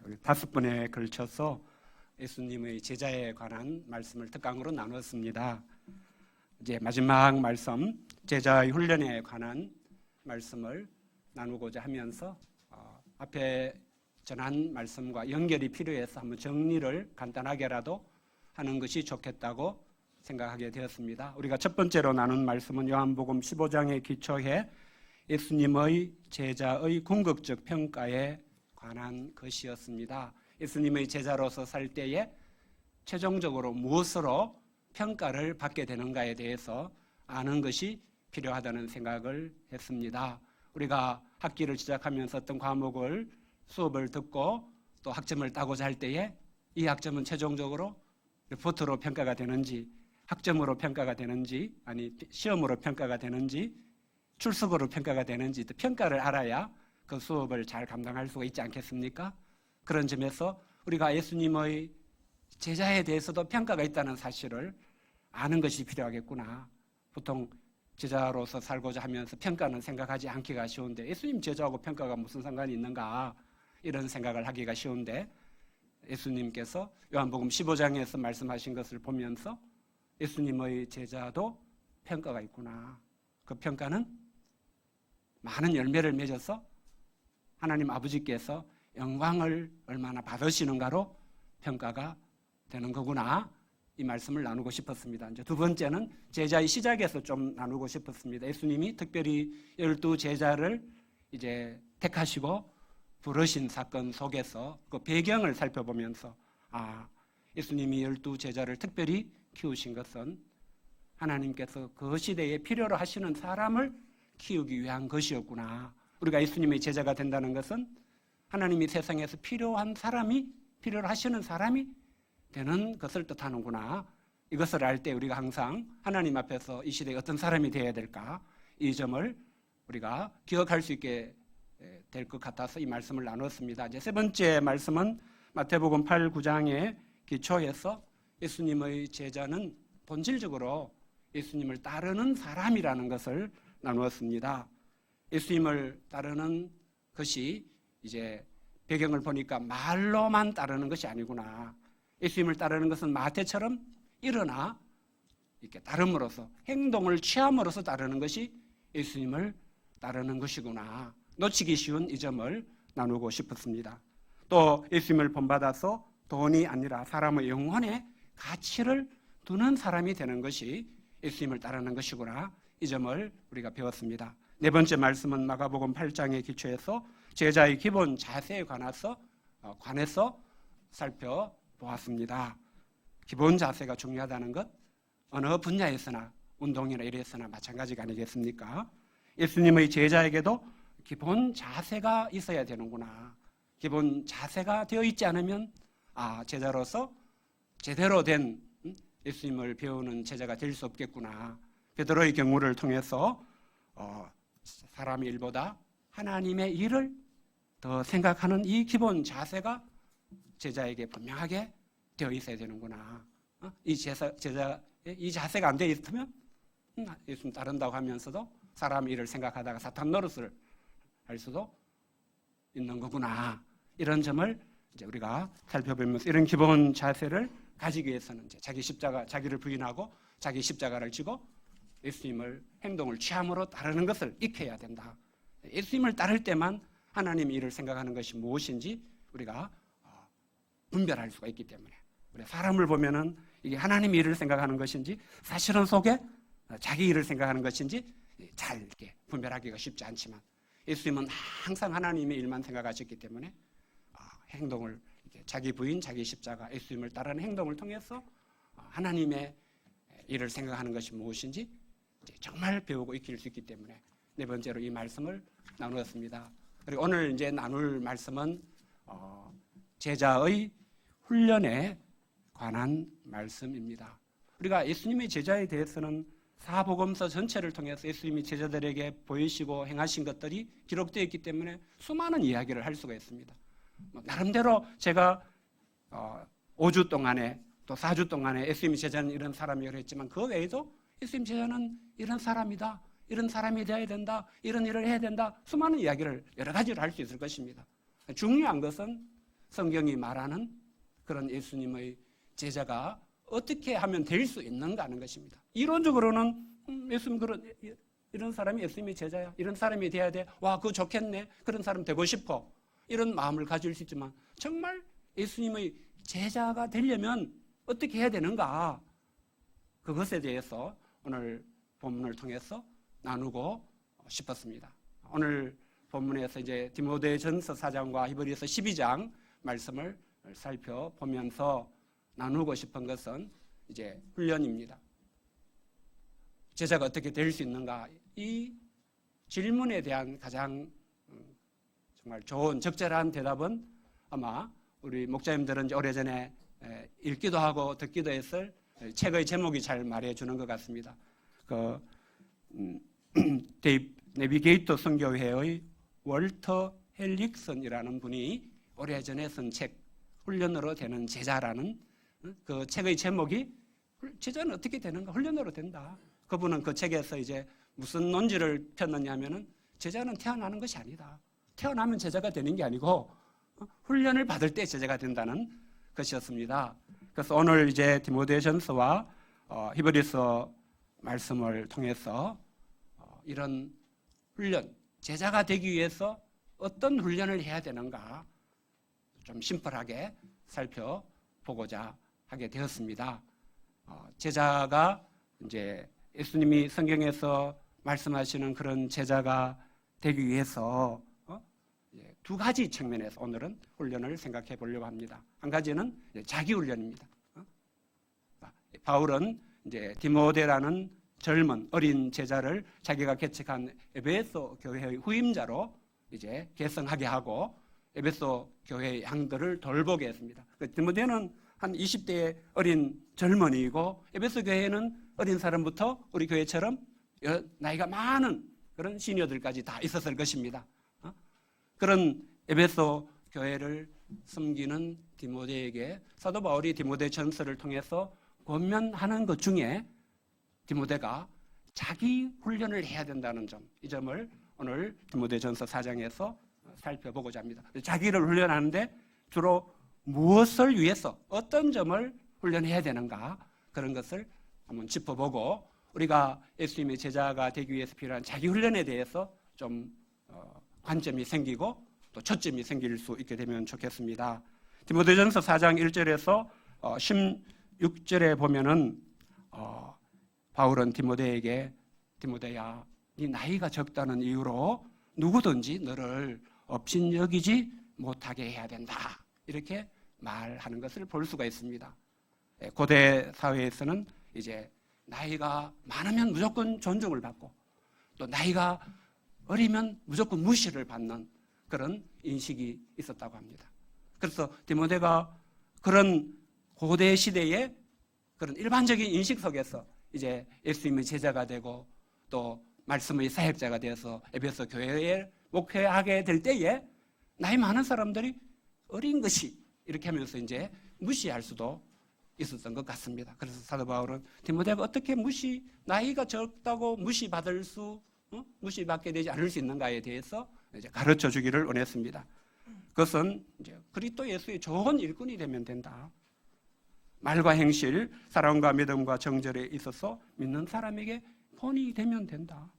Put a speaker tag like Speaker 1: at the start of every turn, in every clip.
Speaker 1: 우리 5번에 걸쳐서 예수님의 제자에 관한 말씀을 특강으로 나눴습니다. 이제 마지막 말씀, 제자의 훈련에 관한 말씀을 나누고자 하면서 앞에 전한 말씀과 연결이 필요해서 한번 정리를 간단하게라도 하는 것이 좋겠다고 생각하게 되었습니다. 우리가 첫 번째로 나눈 말씀은 요한복음 15장에 기초해 예수님의 제자의 궁극적 평가에 관한 것이었습니다. 예수님의 제자로서 살 때에 최종적으로 무엇으로 평가를 받게 되는가에 대해서 아는 것이 필요하다는 생각을 했습니다. 우리가 학기를 시작하면서 어떤 과목을 수업을 듣고 또 학점을 따고자 할 때에 이 학점은 최종적으로 리포트로 평가가 되는지, 학점으로 평가가 되는지, 아니 시험으로 평가가 되는지, 출석으로 평가가 되는지 평가를 알아야 그 수업을 잘 감당할 수가 있지 않겠습니까? 그런 점에서 우리가 예수님의 제자에 대해서도 평가가 있다는 사실을 아는 것이 필요하겠구나. 보통 제자로서 살고자 하면서 평가는 생각하지 않기가 쉬운데 예수님 제자하고 평가가 무슨 상관이 있는가 이런 생각을 하기가 쉬운데 예수님께서 요한복음 15장에서 말씀하신 것을 보면서 예수님의 제자도 평가가 있구나. 그 평가는 많은 열매를 맺어서 하나님 아버지께서 영광을 얼마나 받으시는가로 평가가 되는 거구나. 이 말씀을 나누고 싶었습니다. 이제 두 번째는 제자의 시작에서 좀 나누고 싶었습니다. 예수님이 특별히 12 제자를 이제 택하시고 부르신 사건 속에서 그 배경을 살펴보면서 예수님이 12 제자를 특별히 키우신 것은 하나님께서 그 시대에 필요로 하시는 사람을 키우기 위한 것이었구나. 우리가 예수님의 제자가 된다는 것은 하나님이 세상에서 필요로 하시는 사람이 되는 것을 뜻하는구나. 이것을 알 때 우리가 항상 하나님 앞에서 이 시대에 어떤 사람이 되어야 될까? 이 점을 우리가 기억할 수 있게 될 것 같아서 이 말씀을 나눴습니다. 이제 세 번째 말씀은 마태복음 8, 9장에 기초해서 예수님의 제자는 본질적으로 예수님을 따르는 사람이라는 것을 나누었습니다. 예수님을 따르는 것이 이제 배경을 보니까 말로만 따르는 것이 아니구나. 예수님을 따르는 것은 마태처럼 일어나 이렇게 따름으로써 행동을 취함으로써 따르는 것이 예수님을 따르는 것이구나. 놓치기 쉬운 이 점을 나누고 싶었습니다. 또 예수님을 본받아서 돈이 아니라 사람의 영혼에 가치를 두는 사람이 되는 것이 예수님을 따르는 것이구나. 이 점을 우리가 배웠습니다. 네 번째 말씀은 마가복음 8장에 기초해서 제자의 기본 자세에 관해서 살펴보았습니다. 기본 자세가 중요하다는 것, 어느 분야에서나 운동이나 일에서나 마찬가지가 아니겠습니까? 예수님의 제자에게도 기본 자세가 있어야 되는구나. 기본 자세가 되어 있지 않으면 제자로서 제대로 된 예수님을 배우는 제자가 될 수 없겠구나. 베드로의 경우를 통해서 사람의 일보다 하나님의 일을 더 생각하는 이 기본 자세가 제자에게 분명하게 되어 있어야 되는구나. 이 자세가 안 되어 있으면 예수님 따른다고 하면서도 사람 일을 생각하다가 사탄 노릇을 할 수도 있는 거구나. 이런 점을 이제 우리가 살펴보면서 이런 기본 자세를 가지기 위해서는 이제 자기를 부인하고 자기 십자가를 지고 예수님을 행동을 취함으로 따르는 것을 익혀야 된다. 예수님을 따를 때만 하나님의 일을 생각하는 것이 무엇인지 우리가 분별할 수가 있기 때문에 우리 사람을 보면은 이게 하나님의 일을 생각하는 것인지 사실은 속에 자기 일을 생각하는 것인지 잘 이렇게 분별하기가 쉽지 않지만 예수님은 항상 하나님의 일만 생각하셨기 때문에 행동을 자기 부인, 자기 십자가, 예수님을 따르는 행동을 통해서 하나님의 일을 생각하는 것이 무엇인지 정말 배우고 익힐 수 있기 때문에 네 번째로 이 말씀을 나누었습니다. 그리고 오늘 이제 나눌 말씀은 제자의 훈련에 관한 말씀입니다. 우리가 예수님의 제자에 대해서는 사복음서 전체를 통해서 예수님이 제자들에게 보이시고 행하신 것들이 기록되어 있기 때문에 수많은 이야기를 할 수가 있습니다. 나름대로 제가 5주 동안에 또 4주 동안에 예수님 제자는 이런 사람이라고 했지만 그 외에도 예수님 제자는 이런 사람이다. 이런 사람이 되어야 된다, 이런 일을 해야 된다, 수많은 이야기를 여러 가지를 할 수 있을 것입니다. 중요한 것은 성경이 말하는 그런 예수님의 제자가 어떻게 하면 될 수 있는가 하는 것입니다. 이론적으로는 예수님 이런 사람이 예수님의 제자야, 이런 사람이 돼야 돼, 와 그거 좋겠네, 그런 사람 되고 싶어, 이런 마음을 가질 수 있지만 정말 예수님의 제자가 되려면 어떻게 해야 되는가, 그것에 대해서 오늘 본문을 통해서 나누고 싶었습니다. 오늘 본문에서 이제 디모데전서 4장과 히브리서 12장 말씀을 살펴보면서 나누고 싶은 것은 이제 훈련입니다. 제자가 어떻게 될 수 있는가, 이 질문에 대한 가장 정말 좋은 적절한 대답은 아마 우리 목자님들은 오래전에 읽기도 하고 듣기도 했을 책의 제목이 잘 말해주는 것 같습니다. 그 내비게이터 선교회의 월터 헬릭슨이라는 분이 오래전에 쓴 책, 훈련으로 되는 제자라는 그 책의 제목이 제자는 어떻게 되는가, 훈련으로 된다. 그분은 그 책에서 이제 무슨 논지를 폈느냐 하면은 제자는 태어나는 것이 아니다. 태어나면 제자가 되는 게 아니고 훈련을 받을 때 제자가 된다는 것이었습니다. 그래서 오늘 이제 디모데전서와 히브리서 말씀을 통해서 이런 훈련, 제자가 되기 위해서 어떤 훈련을 해야 되는가 좀 심플하게 살펴보고자 하게 되었습니다. 제자가 이제 예수님이 성경에서 말씀하시는 그런 제자가 되기 위해서 두 가지 측면에서 오늘은 훈련을 생각해 보려고 합니다. 한 가지는 자기 훈련입니다. 바울은 이제 디모데라는 젊은 어린 제자를 자기가 개척한 에베소 교회의 후임자로 이제 계승하게 하고 에베소 교회의 양들을 돌보게 했습니다. 디모데는 한 20대의 어린 젊은이고 에베소 교회에는 어린 사람부터 우리 교회처럼 나이가 많은 그런 시니어들까지 다 있었을 것입니다. 그런 에베소 교회를 섬기는 디모데에게 사도 바울이 디모데 전서를 통해서 권면하는 것 중에 디모데가 자기 훈련을 해야 된다는 점, 이 점을 오늘 디모데 전서 4장에서 살펴보고자 합니다. 자기를 훈련하는데 주로 무엇을 위해서 어떤 점을 훈련해야 되는가, 그런 것을 한번 짚어보고 우리가 예수님의 제자가 되기 위해서 필요한 자기 훈련에 대해서 좀 관점이 생기고 또 초점이 생길 수 있게 되면 좋겠습니다. 디모데전서 4장 1절에서 16절에 보면은 바울은 디모데에게 디모데야, 네 나이가 적다는 이유로 누구든지 너를 업신여기지 못하게 해야 된다, 이렇게 말하는 것을 볼 수가 있습니다. 고대 사회에서는 이제 나이가 많으면 무조건 존중을 받고 또 나이가 어리면 무조건 무시를 받는 그런 인식이 있었다고 합니다. 그래서 디모데가 그런 고대 시대의 그런 일반적인 인식 속에서 이제 예수님의 제자가 되고 또 말씀의 사역자가 되어서 에베소 교회에 목회하게 될 때에 나이 많은 사람들이 어린 것이 이렇게 하면서 이제 무시할 수도 있었던 것 같습니다. 그래서 사도 바울은 디모데가 어떻게 나이가 적다고 무시받게 되지 않을 수 있는가에 대해서 이제 가르쳐 주기를 원했습니다. 그것은 이제 그리스도 예수의 좋은 일꾼이 되면 된다. 말과 행실, 사랑과 믿음과 정절에 있어서 믿는 사람에게 본이 되면 된다.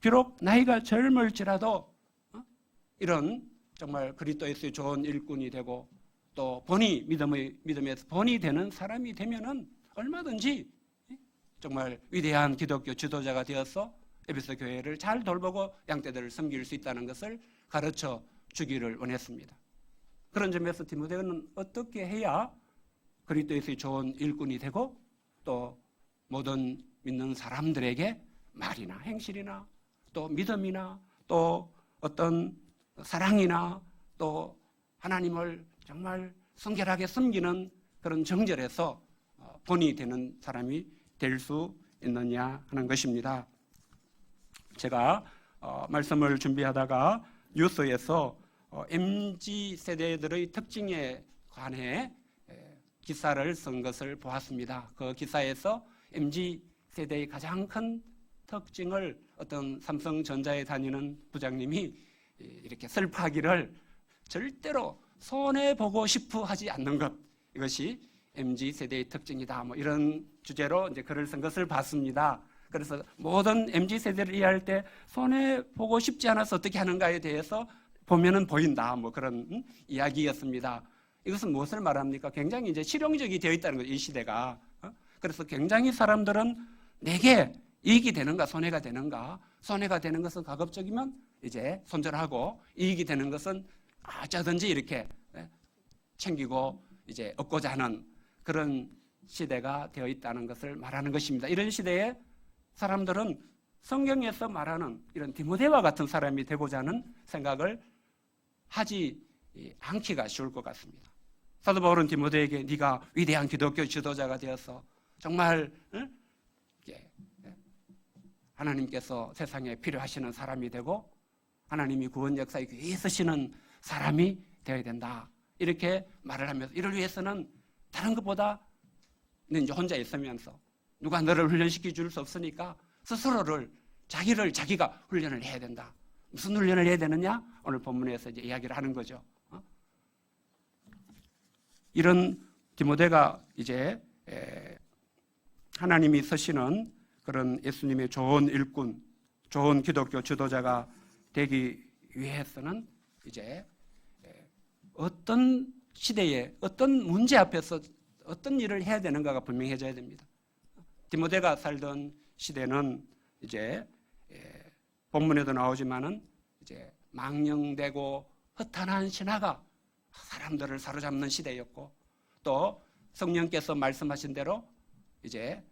Speaker 1: 비록 나이가 젊을지라도 이런 정말 그리스도 예수의 좋은 일꾼이 되고 또 믿음에서 본이 되는 사람이 되면은 얼마든지 정말 위대한 기독교 지도자가 되어서 에베소 교회를 잘 돌보고 양떼들을 섬길 수 있다는 것을 가르쳐 주기를 원했습니다. 그런 점에서 디모데는 어떻게 해야 그리스도의 좋은 일꾼이 되고 또 모든 믿는 사람들에게 말이나 행실이나 또 믿음이나 또 어떤 사랑이나 또 하나님을 정말 성결하게 섬기는 그런 정절에서 본이 되는 사람이 될 수 있느냐 하는 것입니다. 제가 말씀을 준비하다가 뉴스에서 MZ 세대들의 특징에 관해 기사를 쓴 것을 보았습니다. 그 기사에서 MZ 세대의 가장 큰 특징을 어떤 삼성전자에 다니는 부장님이 이렇게 슬퍼하기를 절대로 손해보고 싶어 하지 않는 것, 이것이 MZ세대의 특징이다. 뭐 이런 주제로 이제 글을 쓴 것을 봤습니다. 그래서 모든 MZ세대를 이해할 때 손해보고 싶지 않아서 어떻게 하는가에 대해서 보면은 보인다. 뭐 그런 이야기였습니다. 이것은 무엇을 말합니까? 굉장히 이제 실용적이 되어 있다는 거죠, 이 시대가. 그래서 굉장히 사람들은 내게 이익이 되는가, 손해가 되는가. 손해가 되는 것은 가급적이면 이제 손절하고, 이익이 되는 것은 어쩌든지 이렇게 챙기고 이제 얻고자 하는 그런 시대가 되어 있다는 것을 말하는 것입니다. 이런 시대에 사람들은 성경에서 말하는 이런 디모데와 같은 사람이 되고자 하는 생각을 하지 않기가 쉬울 것 같습니다. 사도 바울은 디모데에게 네가 위대한 기독교 지도자가 되어서 정말 하나님께서 세상에 필요하시는 사람이 되고 하나님이 구원 역사에 귀히 쓰시는 사람이 되어야 된다. 이렇게 말을 하면서 이를 위해서는 다른 것보다 이제 혼자 있으면서 누가 너를 훈련시켜 줄 수 없으니까 스스로를 자기가 훈련을 해야 된다. 무슨 훈련을 해야 되느냐? 오늘 본문에서 이제 이야기를 하는 거죠. 이런 디모데가 이제 하나님이 쓰시는 그런 예수님의 좋은 일꾼, 좋은 기독교 지도자가 되기 위해서는 이제 어떤 시대에 어떤 문제 앞에서 어떤 일을 해야 되는가가 분명해져야 됩니다. 디모데가 살던 시대는 이제 본문에도 나오지만은 이제 망령되고 허탄한 신화가 사람들을 사로잡는 시대였고, 또 성령께서 말씀하신 대로 이제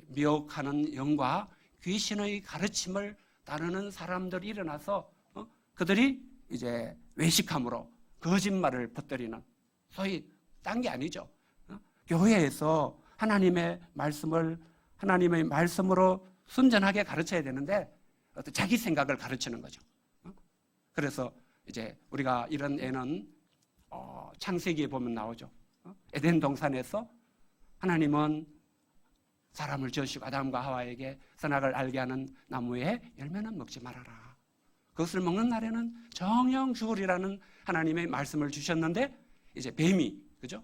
Speaker 1: 미혹하는 영과 귀신의 가르침을 따르는 사람들이 일어나서 그들이 이제 외식함으로 거짓말을 퍼뜨리는, 소위 딴 게 아니죠. 교회에서 하나님의 말씀으로 순전하게 가르쳐야 되는데 어떤 자기 생각을 가르치는 거죠. 그래서 이제 우리가 이런 애는 창세기에 보면 나오죠. 에덴 동산에서 하나님은 사람을 지으시고 아담과 하와에게 선악을 알게 하는 나무의 열매는 먹지 말아라. 그것을 먹는 날에는 정령 죽으리라는 하나님의 말씀을 주셨는데, 이제 뱀이, 그죠?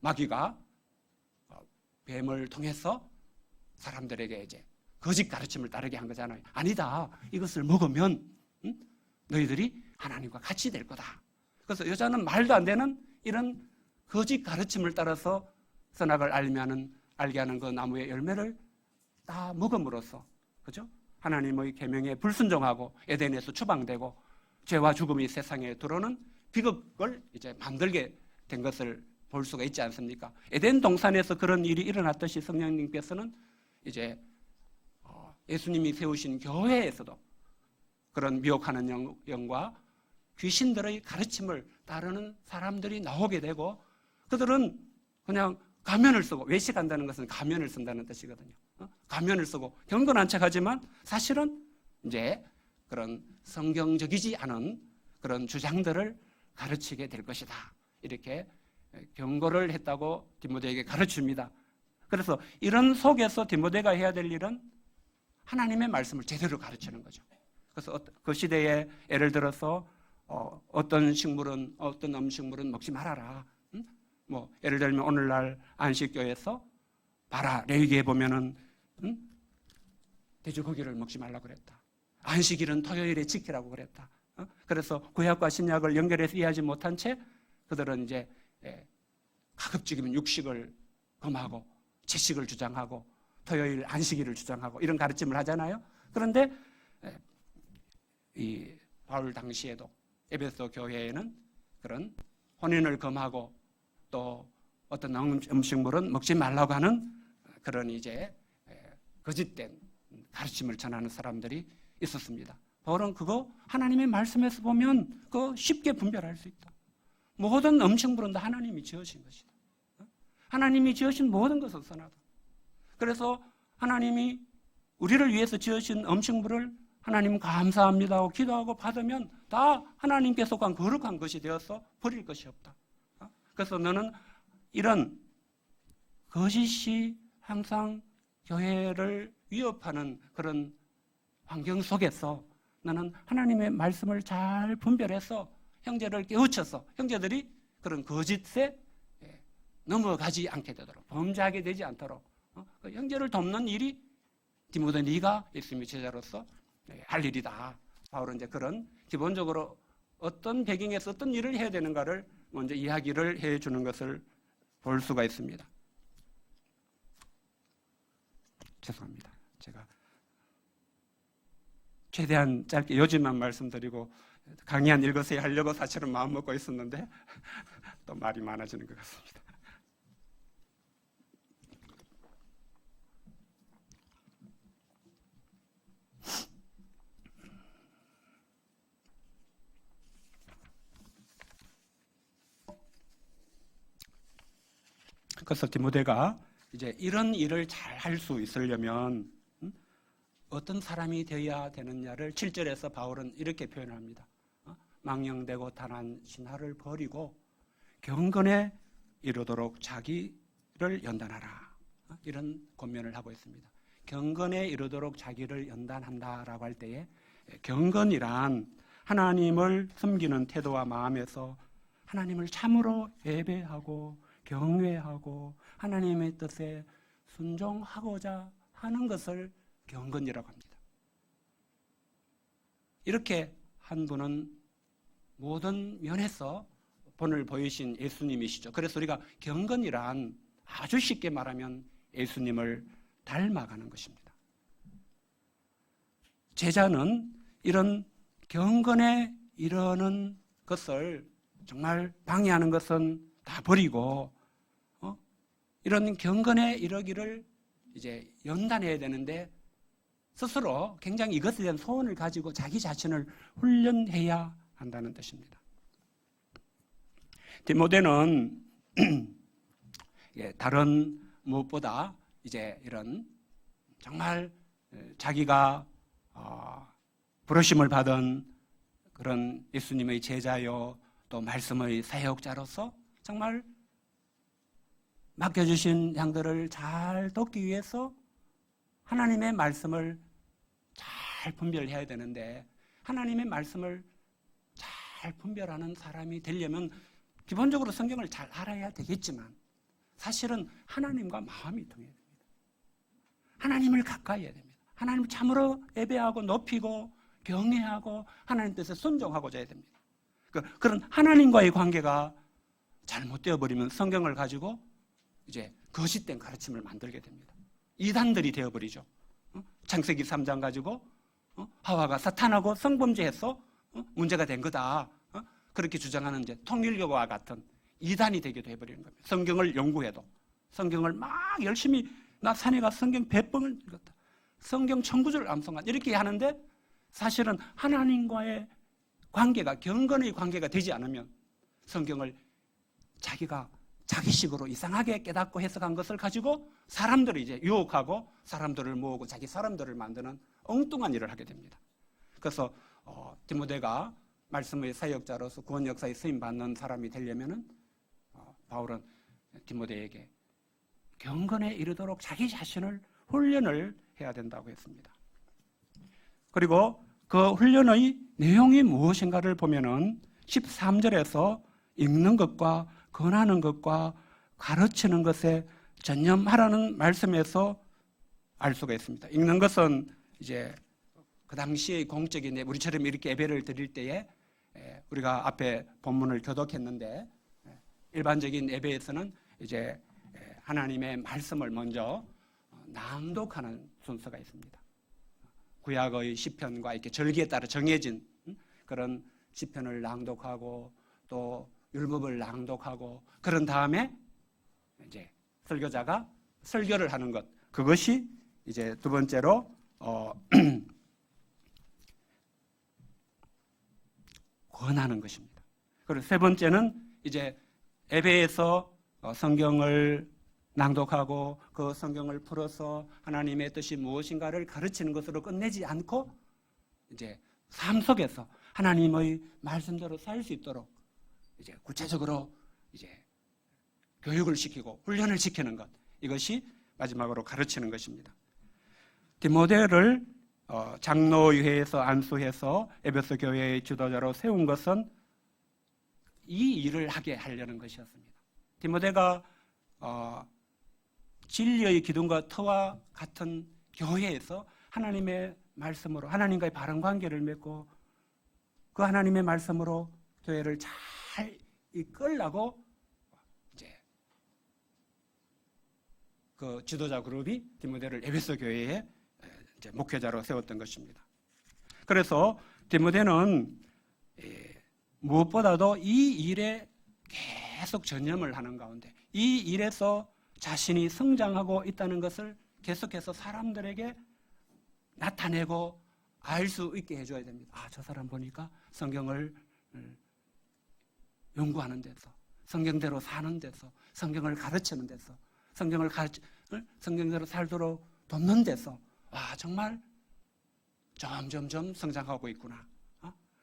Speaker 1: 마귀가 뱀을 통해서 사람들에게 이제 거짓 가르침을 따르게 한 거잖아요. 아니다. 이것을 먹으면 너희들이 하나님과 같이 될 거다. 그래서 여자는 말도 안 되는 이런 거짓 가르침을 따라서 선악을 알게 하는 그 나무의 열매를 다 먹음으로써, 그죠? 하나님의 계명에 불순종하고 에덴에서 추방되고 죄와 죽음이 세상에 들어오는 비극을 이제 만들게 된 것을 볼 수가 있지 않습니까? 에덴 동산에서 그런 일이 일어났듯이 성령님께서는 이제 예수님이 세우신 교회에서도 그런 미혹하는 영과 귀신들의 가르침을 따르는 사람들이 나오게 되고, 그들은 그냥 가면을 쓰고, 외식한다는 것은 가면을 쓴다는 뜻이거든요. 가면을 쓰고 경건한 척하지만 사실은 이제 그런 성경적이지 않은 그런 주장들을 가르치게 될 것이다. 이렇게 경고를 했다고 디모데에게 가르칩니다. 그래서 이런 속에서 디모데가 해야 될 일은 하나님의 말씀을 제대로 가르치는 거죠. 그래서 그 시대에 예를 들어서 어떤 식물은, 어떤 음식물은 먹지 말아라. 뭐 예를 들면 오늘날 안식교에서 봐라, 레위기에 보면은 돼지고기를 먹지 말라고 그랬다. 안식일은 토요일에 지키라고 그랬다. 그래서 구약과 신약을 연결해서 이해하지 못한 채 그들은 이제 가급적이면 육식을 금하고 채식을 주장하고 토요일 안식일을 주장하고 이런 가르침을 하잖아요. 그런데 이 바울 당시에도 에베소 교회에는 그런 혼인을 금하고 또 어떤 음식물은 먹지 말라고 하는 그런 이제 거짓된 가르침을 전하는 사람들이 있었습니다. 바울은 그거 하나님의 말씀에서 보면 그거 쉽게 분별할 수 있다. 모든 음식물은 다 하나님이 지으신 것이다. 하나님이 지으신 모든 것은 선하다. 그래서 하나님이 우리를 위해서 지으신 음식물을 하나님 감사합니다 하고 기도하고 받으면 다 하나님께 속한 거룩한 것이 되어서 버릴 것이 없다. 그래서 너는 이런 거짓이 항상 교회를 위협하는 그런 환경 속에서 나는 하나님의 말씀을 잘 분별해서 형제를 깨우쳐서 형제들이 그런 거짓에 넘어가지 않게 되도록, 범죄하게 되지 않도록 그 형제를 돕는 일이 디모데 네가 예수님의 제자로서 할 일이다. 바울은 이제 그런 기본적으로 어떤 배경에서 어떤 일을 해야 되는가를 먼저 이야기를 해주는 것을 볼 수가 있습니다. 죄송합니다. 제가 최대한 짧게 요즘만 말씀드리고 강의 한 읽으세요 하려고 사실은 마음먹고 있었는데 또 말이 많아지는 것 같습니다. 그래서 디모데가 이제 이런 일을 잘 할 수 있으려면 어떤 사람이 되어야 되느냐를 7절에서 바울은 이렇게 표현합니다. 망령되고 단한 신화를 버리고 경건에 이르도록 자기를 연단하라. 이런 권면을 하고 있습니다. 경건에 이르도록 자기를 연단한다라고 할 때에 경건이란 하나님을 섬기는 태도와 마음에서 하나님을 참으로 예배하고 경외하고 하나님의 뜻에 순종하고자 하는 것을 경건이라고 합니다. 이렇게 한 분은 모든 면에서 본을 보이신 예수님이시죠. 그래서 우리가 경건이란 아주 쉽게 말하면 예수님을 닮아가는 것입니다. 제자는 이런 경건에 이르는 것을 정말 방해하는 것은 다 버리고 이런 경건에 이르기를 이제 연단해야 되는데 스스로 굉장히 이것에 대한 소원을 가지고 자기 자신을 훈련해야 한다는 뜻입니다. 디모데는 다른 무엇보다 이제 이런 정말 자기가 부르심을 받은 그런 예수님의 제자요 또 말씀의 사역자로서 정말 맡겨주신 양들을 잘 돕기 위해서 하나님의 말씀을 잘 분별해야 되는데 하나님의 말씀을 잘 분별하는 사람이 되려면 기본적으로 성경을 잘 알아야 되겠지만 사실은 하나님과 마음이 통해야 됩니다. 하나님을 가까이 해야 됩니다. 하나님을 참으로 예배하고 높이고 경외하고 하나님 뜻에 순종하고자 해야 됩니다. 그런 하나님과의 관계가 잘못되어 버리면 성경을 가지고 이제 거짓된 가르침을 만들게 됩니다. 이단들이 되어버리죠. 창세기 3장 가지고 하와가 사탄하고 성범죄해서 문제가 된 거다. 그렇게 주장하는 이제 통일교와 같은 이단이 되기도 해버리는 겁니다. 성경을 연구해도 성경을 막 열심히 나 산에 가 성경 100번을 읽었다. 성경 1000구절을 암송한 이렇게 하는데 사실은 하나님과의 관계가 경건의 관계가 되지 않으면 성경을 자기가 자기식으로 이상하게 깨닫고 해석한 것을 가지고 사람들을 이제 유혹하고 사람들을 모으고 자기 사람들을 만드는 엉뚱한 일을 하게 됩니다. 그래서 디모데가 말씀의 사역자로서 구원 역사에 쓰임 받는 사람이 되려면은 바울은 디모데에게 경건에 이르도록 자기 자신을 훈련을 해야 된다고 했습니다. 그리고 그 훈련의 내용이 무엇인가를 보면은 13절에서 읽는 것과 권하는 것과 가르치는 것에 전념하라는 말씀에서 알 수가 있습니다. 읽는 것은 이제 그 당시의 공적인 우리처럼 이렇게 예배를 드릴 때에 우리가 앞에 본문을 교독했는데 일반적인 예배에서는 이제 하나님의 말씀을 먼저 낭독하는 순서가 있습니다. 구약의 시편과 이렇게 절기에 따라 정해진 그런 시편을 낭독하고 또 율법을 낭독하고 그런 다음에 이제 설교자가 설교를 하는 것, 그것이 이제 두 번째로 권하는 것입니다. 그리고 세 번째는 이제 예배에서 성경을 낭독하고 그 성경을 풀어서 하나님의 뜻이 무엇인가를 가르치는 것으로 끝내지 않고 이제 삶 속에서 하나님의 말씀대로 살 수 있도록 이제 구체적으로 이제 교육을 시키고 훈련을 시키는 것, 이것이 마지막으로 가르치는 것입니다. 디모데를 장로회에서 안수해서 에베소 교회의 지도자로 세운 것은 이 일을 하게 하려는 것이었습니다. 디모데가 진리의 기둥과 터와 같은 교회에서 하나님의 말씀으로 하나님과의 바른 관계를 맺고 그 하나님의 말씀으로 교회를 잘 이끌라고 이제 그 지도자 그룹이 디모데를 에베소 교회에 이제 목회자로 세웠던 것입니다. 그래서 디모데는 무엇보다도 이 일에 계속 전념을 하는 가운데 이 일에서 자신이 성장하고 있다는 것을 계속해서 사람들에게 나타내고 알 수 있게 해줘야 됩니다. 아, 저 사람 보니까 성경을 연구하는 데서, 성경대로 사는 데서, 성경을 가르치는 데서, 성경대로 살도록 돕는 데서, 아, 정말 점점점 성장하고 있구나.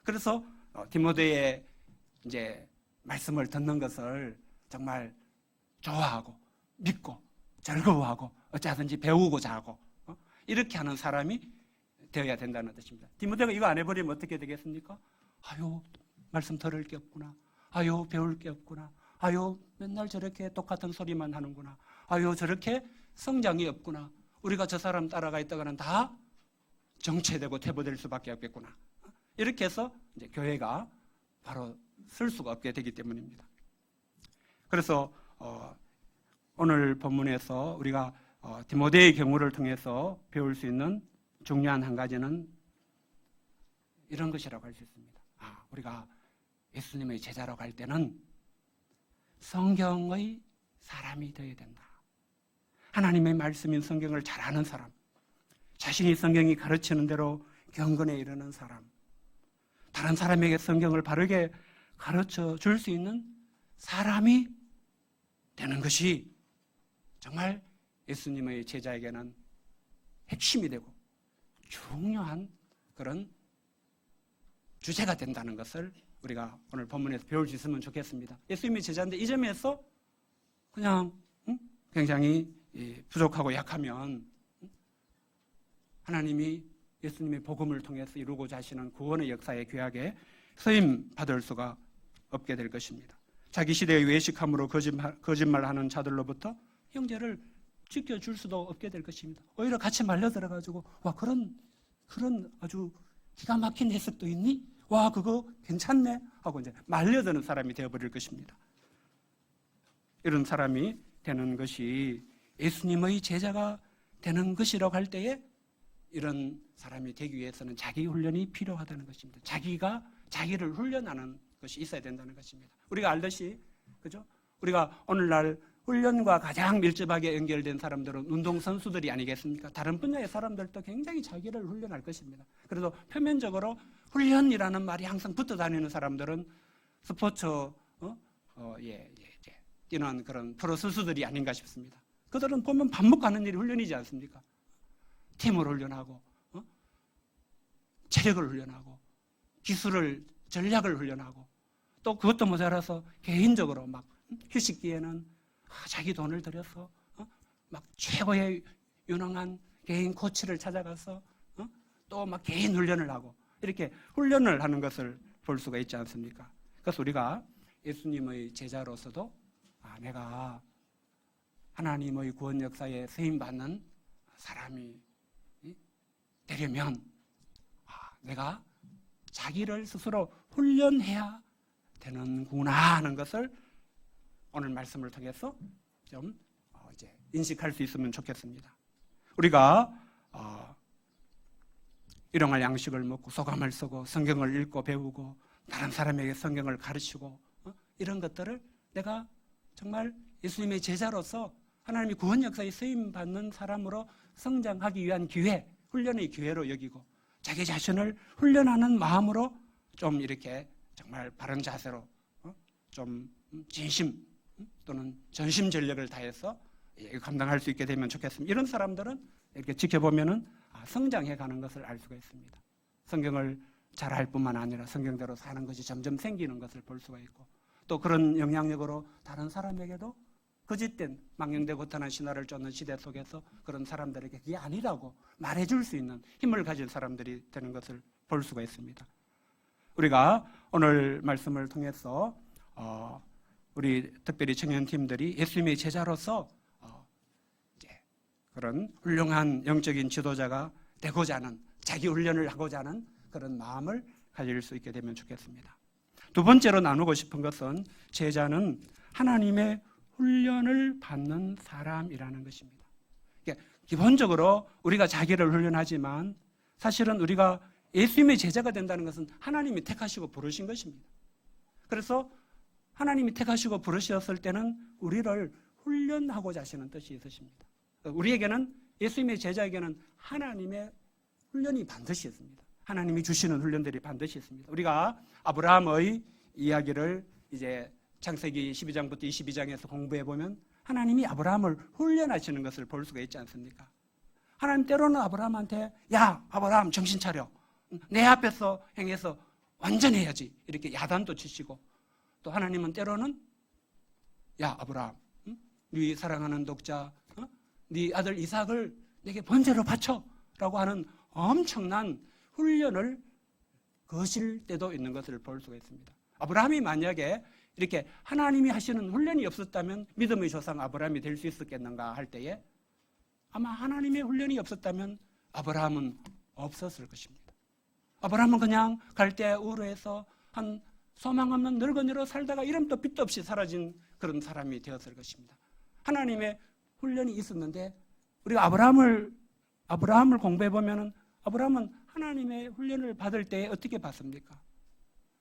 Speaker 1: 그래서 디모데의 이제 말씀을 듣는 것을 정말 좋아하고 믿고 즐거워하고 어찌하든지 배우고자 하고 이렇게 하는 사람이 되어야 된다는 뜻입니다. 디모데가 이거 안 해버리면 어떻게 되겠습니까? 아유, 말씀 들을 게 없구나. 아유, 배울 게 없구나. 아유, 맨날 저렇게 똑같은 소리만 하는구나. 아유, 저렇게 성장이 없구나. 우리가 저 사람 따라가 있다가는 다 정체되고 퇴보될 수밖에 없겠구나. 이렇게 해서 이제 교회가 바로 쓸 수가 없게 되기 때문입니다. 그래서 오늘 본문에서 우리가 디모데의 경우를 통해서 배울 수 있는 중요한 한 가지는 이런 것이라고 할 수 있습니다. 우리가 예수님의 제자로 갈 때는 성경의 사람이 되어야 된다. 하나님의 말씀인 성경을 잘 아는 사람, 자신이 성경이 가르치는 대로 경건에 이르는 사람, 다른 사람에게 성경을 바르게 가르쳐 줄 수 있는 사람이 되는 것이 정말 예수님의 제자에게는 핵심이 되고 중요한 그런 주제가 된다는 것을 우리가 오늘 본문에서 배울 수 있으면 좋겠습니다. 예수님의 제자인데 이 점에서 그냥 굉장히 부족하고 약하면 하나님이 예수님의 복음을 통해서 이루고자 하시는 구원의 역사의 귀하게 쓰임 받을 수가 없게 될 것입니다. 자기 시대의 외식함으로 거짓말하는 자들로부터 형제를 지켜줄 수도 없게 될 것입니다. 오히려 같이 말려들어가지고 와 그런 아주 기가 막힌 해석도 있니? 와 그거 괜찮네? 하고 이제 말려드는 사람이 되어버릴 것입니다. 이런 사람이 되는 것이 예수님의 제자가 되는 것이라고 할 때에 이런 사람이 되기 위해서는 자기 훈련이 필요하다는 것입니다. 자기가 자기를 훈련하는 것이 있어야 된다는 것입니다. 우리가 알듯이 그죠? 우리가 오늘날 훈련과 가장 밀접하게 연결된 사람들은 운동선수들이 아니겠습니까? 다른 분야의 사람들도 굉장히 자기를 훈련할 것입니다. 그래도 표면적으로 훈련이라는 말이 항상 붙어 다니는 사람들은 스포츠 뛰는 그런 프로 선수들이 아닌가 싶습니다. 그들은 보면 반복하는 일이 훈련이지 않습니까? 팀을 훈련하고 체력을 훈련하고 기술을 전략을 훈련하고 또 그것도 모자라서 개인적으로 막 휴식기에는 자기 돈을 들여서 막 최고의 유능한 개인 코치를 찾아가서 또 막 개인 훈련을 하고 이렇게 훈련을 하는 것을 볼 수가 있지 않습니까? 그래서 우리가 예수님의 제자로서도 내가 하나님의 구원 역사에 쓰임받는 사람이 되려면 내가 자기를 스스로 훈련해야 되는구나 하는 것을 오늘 말씀을 통해서 좀 이제 인식할 수 있으면 좋겠습니다. 우리가 일용할 양식을 먹고 소감을 쓰고 성경을 읽고 배우고 다른 사람에게 성경을 가르치고 이런 것들을 내가 정말 예수님의 제자로서 하나님의 구원 역사에 쓰임 받는 사람으로 성장하기 위한 기회, 훈련의 기회로 여기고 자기 자신을 훈련하는 마음으로 좀 이렇게 정말 바른 자세로 좀 진심 또는 전심전력을 다해서 감당할 수 있게 되면 좋겠습니다. 이런 사람들은 이렇게 지켜보면은 성장해 가는 것을 알 수가 있습니다. 성경을 잘 알 뿐만 아니라 성경대로 사는 것이 점점 생기는 것을 볼 수가 있고 또 그런 영향력으로 다른 사람에게도 거짓된 망령되 고탄한 신화를 쫓는 시대 속에서 그런 사람들에게 그게 아니라고 말해줄 수 있는 힘을 가진 사람들이 되는 것을 볼 수가 있습니다. 우리가 오늘 말씀을 통해서 우리 특별히 청년팀들이 예수님의 제자로서 이제 그런 훌륭한 영적인 지도자가 되고자 하는, 자기 훈련을 하고자 하는 그런 마음을 가질 수 있게 되면 좋겠습니다. 두 번째로 나누고 싶은 것은 제자는 하나님의 훈련을 받는 사람이라는 것입니다. 기본적으로 우리가 자기를 훈련하지만 사실은 우리가 예수님의 제자가 된다는 것은 하나님이 택하시고 부르신 것입니다. 그래서 하나님이 택하시고 부르셨을 때는 우리를 훈련하고자 하시는 뜻이 있으십니다. 우리에게는, 예수님의 제자에게는 하나님의 훈련이 반드시 있습니다. 하나님이 주시는 훈련들이 반드시 있습니다. 우리가 아브라함의 이야기를 이제 창세기 12장부터 22장에서 공부해 보면 하나님이 아브라함을 훈련하시는 것을 볼 수가 있지 않습니까? 하나님 때로는 아브라함한테 야 아브라함 정신 차려, 내 앞에서 행해서 완전해야지, 이렇게 야단도 치시고, 또 하나님은 때로는 야 아브라함, 네 사랑하는 독자, 네 아들 이삭을 내게 번제로 바쳐 라고 하는 엄청난 훈련을 거실 때도 있는 것을 볼 수가 있습니다. 아브라함이 만약에 이렇게 하나님이 하시는 훈련이 없었다면 믿음의 조상 아브라함이 될 수 있었겠는가 할 때에 아마 하나님의 훈련이 없었다면 아브라함은 없었을 것입니다. 아브라함은 그냥 갈대 우르에서 한 소망 없는 늙은이로 살다가 이름도 빛도 없이 사라진 그런 사람이 되었을 것입니다. 하나님의 훈련이 있었는데 우리가 아브라함을 공부해 보면은 아브라함은 하나님의 훈련을 받을 때 어떻게 받습니까?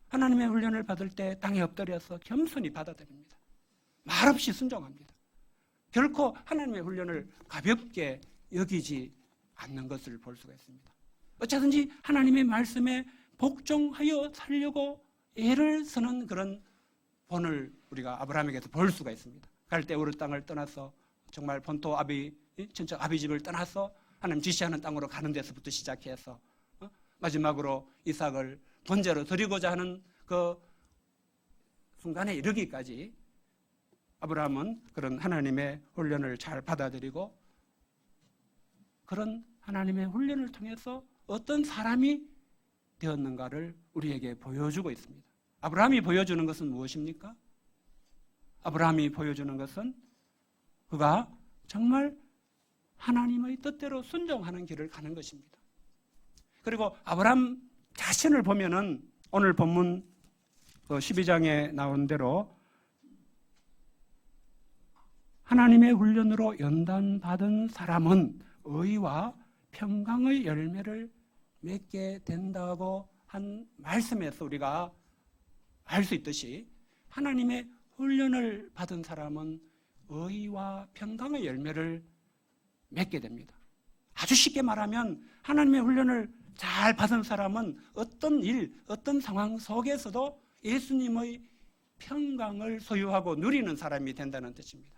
Speaker 1: 하나님의 훈련을 받을 때 땅에 엎드려서 겸손히 받아들입니다. 말없이 순종합니다. 결코 하나님의 훈련을 가볍게 여기지 않는 것을 볼 수가 있습니다. 어쩌든지 하나님의 말씀에 복종하여 살려고 애를 쓰는 그런 본을 우리가 아브라함에게서 볼 수가 있습니다. 갈대 우르 땅을 떠나서 정말 본토 친척 아비 집을 떠나서 하나님 지시하는 땅으로 가는 데서부터 시작해서 마지막으로 이삭을 번제로 드리고자 하는 그 순간에 이르기까지 아브라함은 그런 하나님의 훈련을 잘 받아들이고 그런 하나님의 훈련을 통해서 어떤 사람이 되었는가를 우리에게 보여주고 있습니다. 아브라함이 보여주는 것은 무엇입니까? 아브라함이 보여주는 것은 그가 정말 하나님의 뜻대로 순종하는 길을 가는 것입니다. 그리고 아브라함 자신을 보면은 오늘 본문 12장에 나온 대로 하나님의 훈련으로 연단받은 사람은 의와 평강의 열매를 맺게 된다고 한 말씀에서 우리가 알 수 있듯이 하나님의 훈련을 받은 사람은 의와 평강의 열매를 맺게 됩니다. 아주 쉽게 말하면 하나님의 훈련을 잘 받은 사람은 어떤 일, 어떤 상황 속에서도 예수님의 평강을 소유하고 누리는 사람이 된다는 뜻입니다.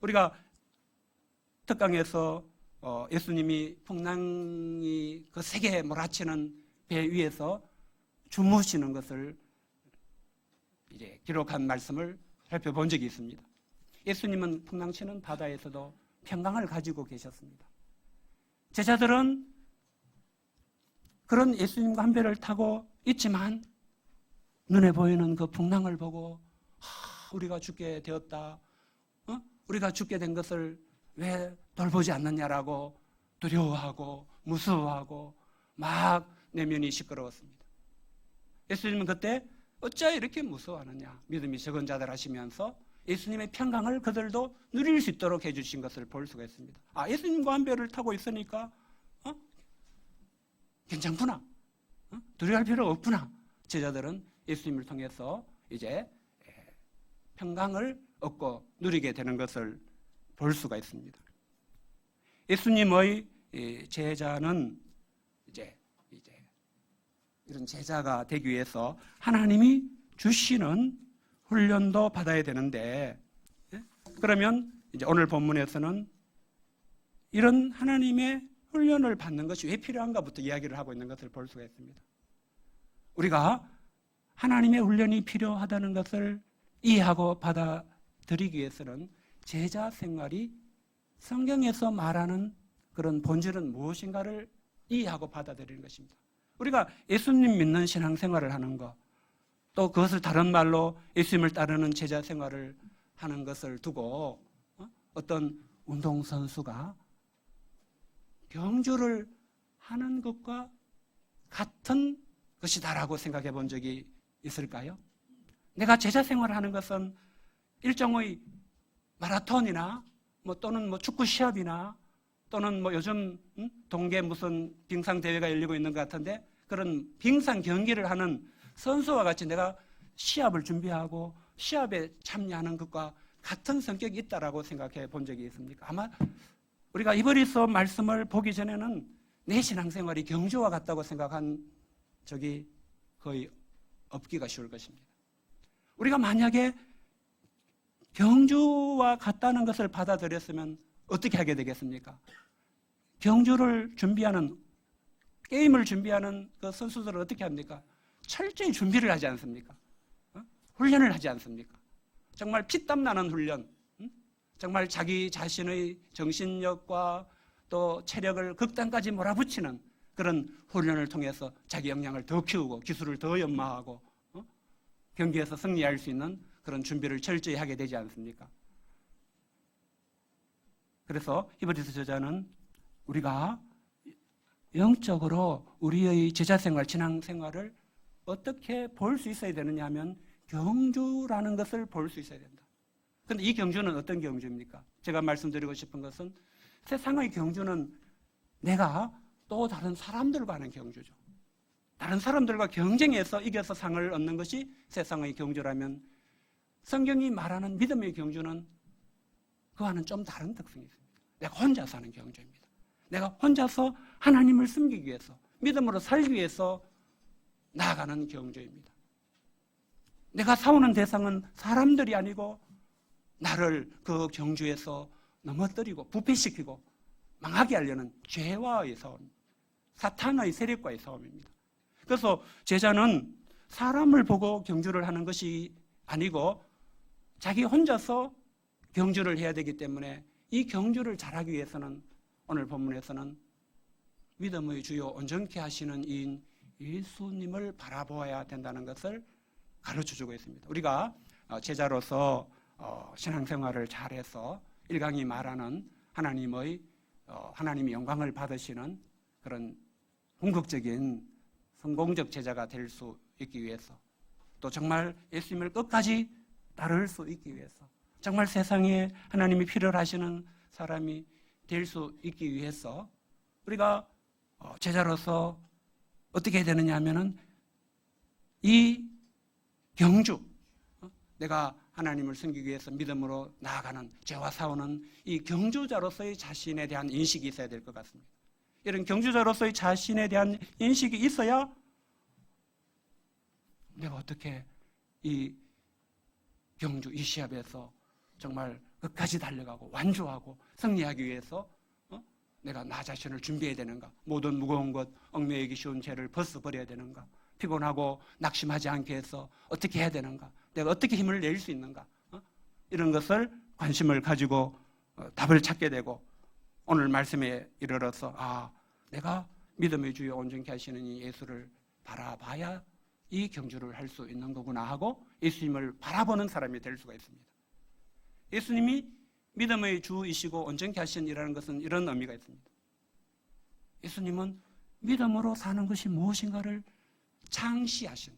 Speaker 1: 우리가 특강에서 예수님이 풍랑이 그 세게 몰아치는 배 위에서 주무시는 것을 이제 기록한 말씀을 살펴본 적이 있습니다. 예수님은 풍랑치는 바다에서도 평강을 가지고 계셨습니다. 제자들은 그런 예수님과 한 배를 타고 있지만 눈에 보이는 그 풍랑을 보고 우리가 죽게 되었다, 우리가 죽게 된 것을 왜 돌보지 않느냐라고 두려워하고 무서워하고 막 내면이 시끄러웠습니다. 예수님은 그때 어찌 이렇게 무서워하느냐, 믿음이 적은 자들 하시면서 예수님의 평강을 그들도 누릴 수 있도록 해주신 것을 볼 수가 있습니다. 예수님과 한 배를 타고 있으니까 괜찮구나, 두려워할 필요가 없구나. 제자들은 예수님을 통해서 이제 평강을 얻고 누리게 되는 것을 볼 수가 있습니다. 예수님의 제자는 이제 이런 제자가 되기 위해서 하나님이 주시는 훈련도 받아야 되는데, 그러면 이제 오늘 본문에서는 이런 하나님의 훈련을 받는 것이 왜 필요한가부터 이야기를 하고 있는 것을 볼 수가 있습니다. 우리가 하나님의 훈련이 필요하다는 것을 이해하고 드리기 위해서는 제자 생활이 성경에서 말하는 그런 본질은 무엇인가를 이해하고 받아들이는 것입니다. 우리가 예수님 믿는 신앙생활을 하는 것, 또 그것을 다른 말로 예수님을 따르는 제자 생활을 하는 것을 두고 어떤 운동선수가 경주를 하는 것과 같은 것이다라고 생각해 본 적이 있을까요? 내가 제자 생활을 하는 것은 일종의 마라톤이나 또는 축구 시합이나 또는 요즘 동계 무슨 빙상 대회가 열리고 있는 것 같은데 그런 빙상 경기를 하는 선수와 같이 내가 시합을 준비하고 시합에 참여하는 것과 같은 성격이 있다라고 생각해 본 적이 있습니까? 아마 우리가 이브리서 말씀을 보기 전에는 내 신앙생활이 경주와 같다고 생각한 적이 거의 없기가 쉬울 것입니다. 우리가 만약에 경주와 같다는 것을 받아들였으면 어떻게 하게 되겠습니까? 경주를 준비하는, 게임을 준비하는 그 선수들은 어떻게 합니까? 철저히 준비를 하지 않습니까? 훈련을 하지 않습니까? 정말 피땀 나는 훈련, 정말 자기 자신의 정신력과 또 체력을 극단까지 몰아붙이는 그런 훈련을 통해서 자기 역량을 더 키우고 기술을 더 연마하고 경기에서 승리할 수 있는 그런 준비를 철저히 하게 되지 않습니까? 그래서 히브리서 저자는 우리가 영적으로 우리의 제자생활, 신앙생활을 어떻게 볼 수 있어야 되느냐 하면 경주라는 것을 볼 수 있어야 된다. 그런데 이 경주는 어떤 경주입니까? 제가 말씀드리고 싶은 것은 세상의 경주는 내가 또 다른 사람들과 하는 경주죠. 다른 사람들과 경쟁해서 이겨서 상을 얻는 것이 세상의 경주라면 성경이 말하는 믿음의 경주는 그와는 좀 다른 특성이 있습니다. 내가 혼자서 하는 경주입니다. 내가 혼자서 하나님을 섬기기 위해서, 믿음으로 살기 위해서 나아가는 경주입니다. 내가 싸우는 대상은 사람들이 아니고 나를 그 경주에서 넘어뜨리고 부패시키고 망하게 하려는 죄와의 싸움, 사탄의 세력과의 싸움입니다. 그래서 제자는 사람을 보고 경주를 하는 것이 아니고 자기 혼자서 경주를 해야 되기 때문에 이 경주를 잘하기 위해서는 오늘 본문에서는 믿음의 주요 온전케 하시는 이인 예수님을 바라보아야 된다는 것을 가르쳐주고 있습니다. 우리가 제자로서 신앙생활을 잘해서 일강이 말하는 하나님이 영광을 받으시는 그런 궁극적인 성공적 제자가 될 수 있기 위해서, 또 정말 예수님을 끝까지 따를 수 있기 위해서, 정말 세상에 하나님이 필요로 하시는 사람이 될 수 있기 위해서 우리가 제자로서 어떻게 해야 되느냐 하면은 이 경주, 내가 하나님을 섬기기 위해서 믿음으로 나아가는, 죄와 싸우는 이 경주자로서의 자신에 대한 인식이 있어야 될 것 같습니다. 이런 경주자로서의 자신에 대한 인식이 있어야 내가 어떻게 이 경주, 이 시합에서 정말 끝까지 달려가고 완주하고 승리하기 위해서 내가 나 자신을 준비해야 되는가, 모든 무거운 것, 얽매이기 쉬운 죄를 벗어버려야 되는가, 피곤하고 낙심하지 않게 해서 어떻게 해야 되는가, 내가 어떻게 힘을 낼 수 있는가, 이런 것을 관심을 가지고 답을 찾게 되고, 오늘 말씀에 이르러서 내가 믿음의 주여 온전케 하시는 이 예수를 바라봐야 이 경주를 할 수 있는 거구나 하고 예수님을 바라보는 사람이 될 수가 있습니다. 예수님이 믿음의 주이시고 온전케 하시니라는 것은 이런 의미가 있습니다. 예수님은 믿음으로 사는 것이 무엇인가를 창시하신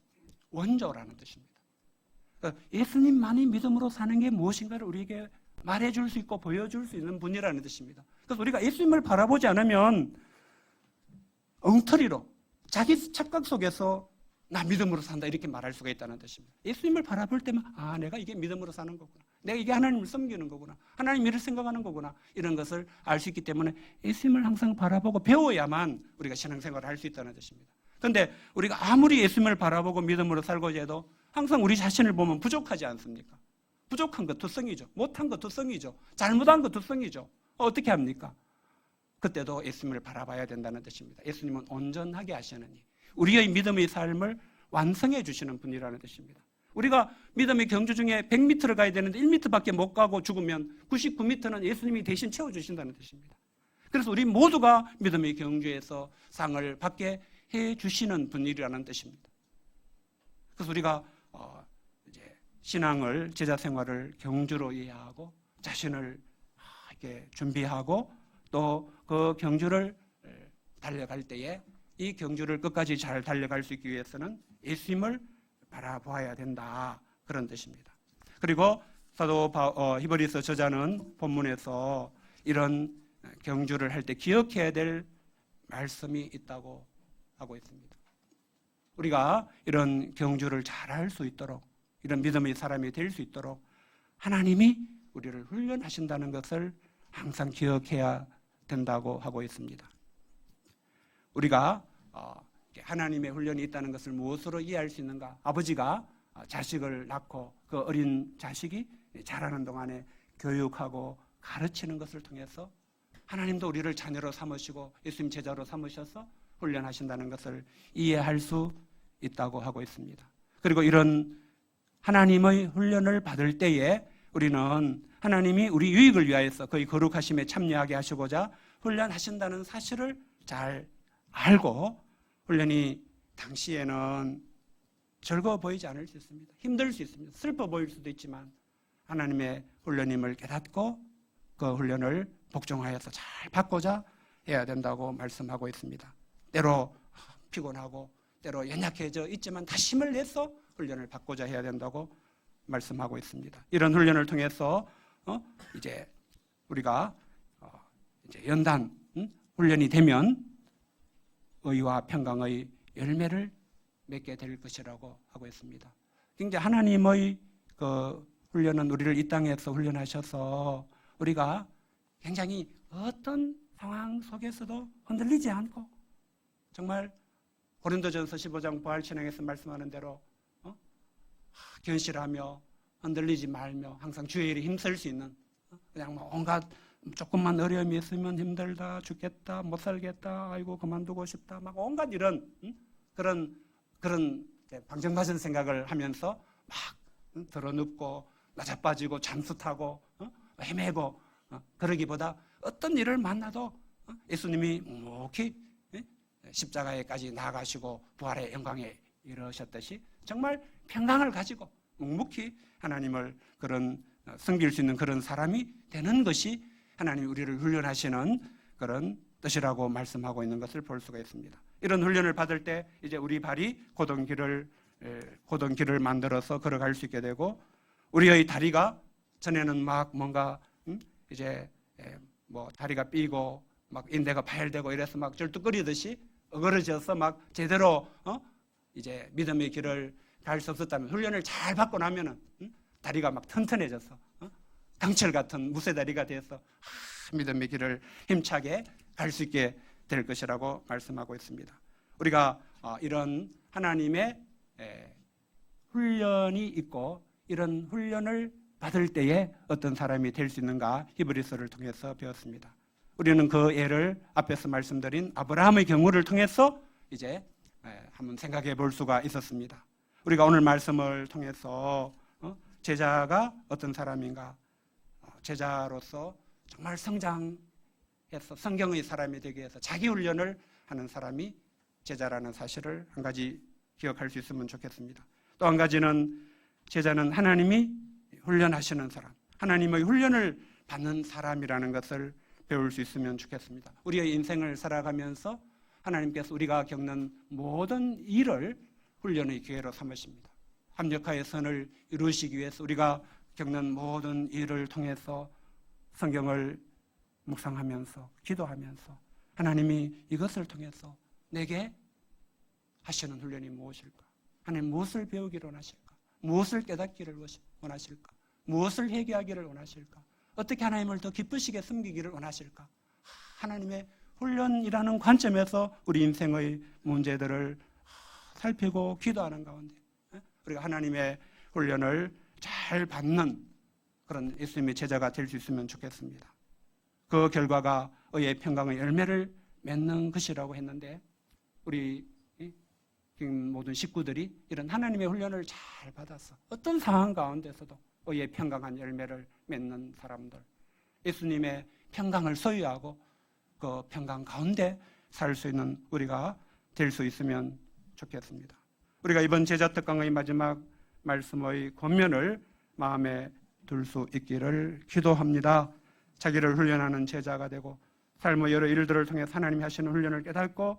Speaker 1: 원조라는 뜻입니다. 예수님만이 믿음으로 사는 게 무엇인가를 우리에게 말해줄 수 있고 보여줄 수 있는 분이라는 뜻입니다. 그래서 우리가 예수님을 바라보지 않으면 엉터리로 자기 착각 속에서 나 믿음으로 산다 이렇게 말할 수가 있다는 뜻입니다. 예수님을 바라볼 때만 내가 이게 믿음으로 사는 거구나, 내가 이게 하나님을 섬기는 거구나, 하나님 일을 생각하는 거구나, 이런 것을 알 수 있기 때문에 예수님을 항상 바라보고 배워야만 우리가 신앙생활을 할 수 있다는 뜻입니다. 그런데 우리가 아무리 예수님을 바라보고 믿음으로 살고자 해도 항상 우리 자신을 보면 부족하지 않습니까? 부족한 것 투성이죠. 못한 것 투성이죠. 잘못한 것 투성이죠. 어떻게 합니까? 그때도 예수님을 바라봐야 된다는 뜻입니다. 예수님은 온전하게 하시느니 우리의 믿음의 삶을 완성해 주시는 분이라는 뜻입니다. 우리가 믿음의 경주 중에 100m를 가야 되는데 1m밖에 못 가고 죽으면 99m는 예수님이 대신 채워주신다는 뜻입니다. 그래서 우리 모두가 믿음의 경주에서 상을 받게 해주시는 분이라는 뜻입니다. 그래서 우리가 이제 신앙을, 제자 생활을 경주로 이해하고 자신을 이렇게 준비하고 또 그 경주를 달려갈 때에 이 경주를 끝까지 잘 달려갈 수 있기 위해서는 예수님을 바라보아야 된다, 그런 뜻입니다. 그리고 사도 히브리서 저자는 본문에서 이런 경주를 할 때 기억해야 될 말씀이 있다고 하고 있습니다. 우리가 이런 경주를 잘할 수 있도록, 이런 믿음의 사람이 될 수 있도록 하나님이 우리를 훈련하신다는 것을 항상 기억해야 된다고 하고 있습니다. 우리가 하나님의 훈련이 있다는 것을 무엇으로 이해할 수 있는가? 아버지가 자식을 낳고 그 어린 자식이 자라는 동안에 교육하고 가르치는 것을 통해서 하나님도 우리를 자녀로 삼으시고 예수님 제자로 삼으셔서 훈련하신다는 것을 이해할 수 있다고 하고 있습니다. 그리고 이런 하나님의 훈련을 받을 때에 우리는 하나님이 우리 유익을 위하여서 그의 거룩하심에 참여하게 하시고자 훈련하신다는 사실을 잘 알고 훈련이 당시에는 즐거워 보이지 않을 수 있습니다. 힘들 수 있습니다. 슬퍼 보일 수도 있지만 하나님의 훈련임을 깨닫고 그 훈련을 복종하여서 잘 받고자 해야 된다고 말씀하고 있습니다. 때로 피곤하고 때로 연약해져 있지만 다시 힘을 내서 훈련을 받고자 해야 된다고 말씀하고 있습니다. 이런 훈련을 통해서 이제 우리가 이제 연단 훈련이 되면 의와 평강의 열매를 맺게 될 것이라고 하고 있습니다. 굉장히 하나님의 그 훈련은 우리를 이 땅에서 훈련하셔서 우리가 굉장히 어떤 상황 속에서도 흔들리지 않고 정말 고린도전서 15장 부활신앙에서 말씀하는 대로 견실하며 흔들리지 말며 항상 주의 일에 힘쓸 수 있는 그냥 뭐 온갖 조금만 어려움이 있으면 힘들다, 죽겠다, 못 살겠다, 아이고 그만두고 싶다, 막 온갖 이런 그런 방정맞은 생각을 하면서 막 드러눕고 낮아빠지고 잠수 타고 헤매고 그러기보다 어떤 일을 만나도 예수님이 묵묵히 십자가에까지 나아가시고 부활의 영광에 이르셨듯이 정말 평강을 가지고 묵묵히 하나님을 그런 섬길 수 있는 그런 사람이 되는 것이 하나님이 우리를 훈련하시는 그런 뜻이라고 말씀하고 있는 것을 볼 수가 있습니다. 이런 훈련을 받을 때 이제 우리 발이 고든 길을 만들어서 걸어갈 수 있게 되고 우리의 다리가 전에는 막 뭔가 이제 뭐 다리가 삐고 막 인대가 파열되고 이래서 막 절뚝거리듯이 어그러져서 막 제대로 이제 믿음의 길을 갈 수 없었다면 훈련을 잘 받고 나면은 다리가 막 튼튼해져서 강철 같은 무쇠다리가 돼서 믿음의 길을 힘차게 갈 수 있게 될 것이라고 말씀하고 있습니다. 우리가 이런 하나님의 훈련이 있고 이런 훈련을 받을 때에 어떤 사람이 될 수 있는가 히브리서를 통해서 배웠습니다. 우리는 그 예를 앞에서 말씀드린 아브라함의 경우를 통해서 이제 한번 생각해 볼 수가 있었습니다. 우리가 오늘 말씀을 통해서 제자가 어떤 사람인가, 제자로서 정말 성장해서 성경의 사람이 되기 위해서 자기 훈련을 하는 사람이 제자라는 사실을 한 가지 기억할 수 있으면 좋겠습니다. 또 한 가지는 제자는 하나님이 훈련하시는 사람, 하나님의 훈련을 받는 사람이라는 것을 배울 수 있으면 좋겠습니다. 우리의 인생을 살아가면서 하나님께서 우리가 겪는 모든 일을 훈련의 기회로 삼으십니다. 합력하여 선을 이루시기 위해서 우리가 겪는 모든 일을 통해서 성경을 묵상하면서 기도하면서 하나님이 이것을 통해서 내게 하시는 훈련이 무엇일까? 하나님 무엇을 배우기를 원하실까? 무엇을 깨닫기를 원하실까? 무엇을 회개하기를 원하실까? 어떻게 하나님을 더 기쁘시게 섬기기를 원하실까? 하나님의 훈련이라는 관점에서 우리 인생의 문제들을 살피고 기도하는 가운데 우리가 하나님의 훈련을 잘 받는 그런 예수님의 제자가 될 수 있으면 좋겠습니다. 그 결과가 의의 평강의 열매를 맺는 것이라고 했는데 우리 모든 식구들이 이런 하나님의 훈련을 잘 받아서 어떤 상황 가운데서도 의의 평강한 열매를 맺는 사람들, 예수님의 평강을 소유하고 그 평강 가운데 살 수 있는 우리가 될 수 있으면 좋겠습니다. 우리가 이번 제자 특강의 마지막 말씀의 권면을 마음에 둘 수 있기를 기도합니다. 자기를 훈련하는 제자가 되고 삶의 여러 일들을 통해 하나님이 하시는 훈련을 깨닫고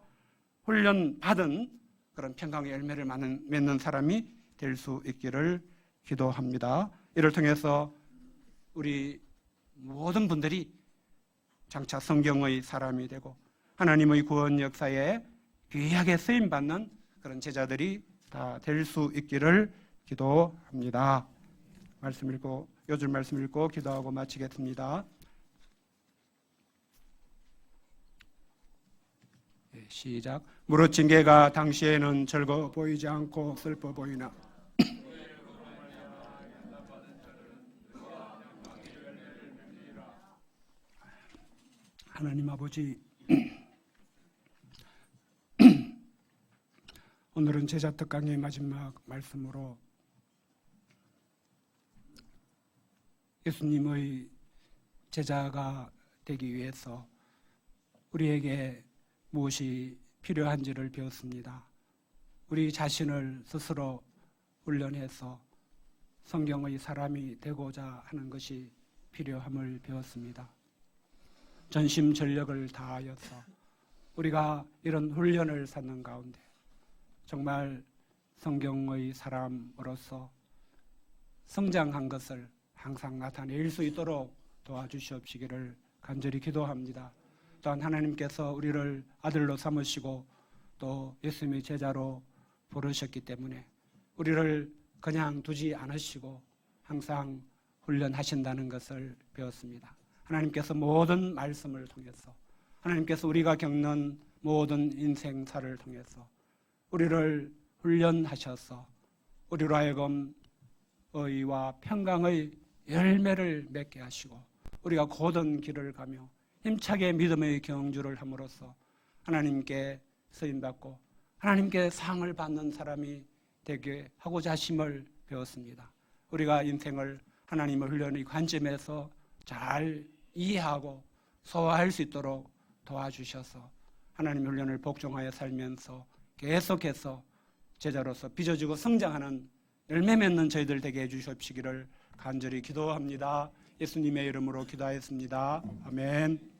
Speaker 1: 훈련 받은 그런 평강의 열매를 맺는 사람이 될 수 있기를 기도합니다. 이를 통해서 우리 모든 분들이 장차 성경의 사람이 되고 하나님의 구원 역사에 귀하게 쓰임받는 그런 제자들이 다 될 수 있기를 기도합니다. 요즘 말씀 읽고 기도하고 마치겠습니다. 시작. 무릇진 개가 당시에는 즐거워 보이지 않고 슬퍼 보이나 하나님 아버지, 오늘은 제자 특강의 마지막 말씀으로 예수님의 제자가 되기 위해서 우리에게 무엇이 필요한지를 배웠습니다. 우리 자신을 스스로 훈련해서 성경의 사람이 되고자 하는 것이 필요함을 배웠습니다. 전심전력을 다하여서 우리가 이런 훈련을 쌓는 가운데 정말 성경의 사람으로서 성장한 것을 항상 나타낼 수 있도록 도와주시옵시기를 간절히 기도합니다. 또한 하나님께서 우리를 아들로 삼으시고 또 예수님의 제자로 부르셨기 때문에 우리를 그냥 두지 않으시고 항상 훈련하신다는 것을 배웠습니다. 하나님께서 모든 말씀을 통해서 하나님께서 우리가 겪는 모든 인생사를 통해서 우리를 훈련하셔서 우리로 하여금 의와 평강의 열매를 맺게 하시고 우리가 고든 길을 가며 힘차게 믿음의 경주를 함으로써 하나님께 쓰임받고 하나님께 상을 받는 사람이 되게 하고자 하심을 배웠습니다. 우리가 인생을 하나님의 훈련의 관점에서 잘 이해하고 소화할 수 있도록 도와주셔서 하나님의 훈련을 복종하여 살면서 계속해서 제자로서 빚어지고 성장하는 열매 맺는 저희들 되게 해주시옵시기를 간절히 기도합니다. 예수님의 이름으로 기도하였습니다. 아멘.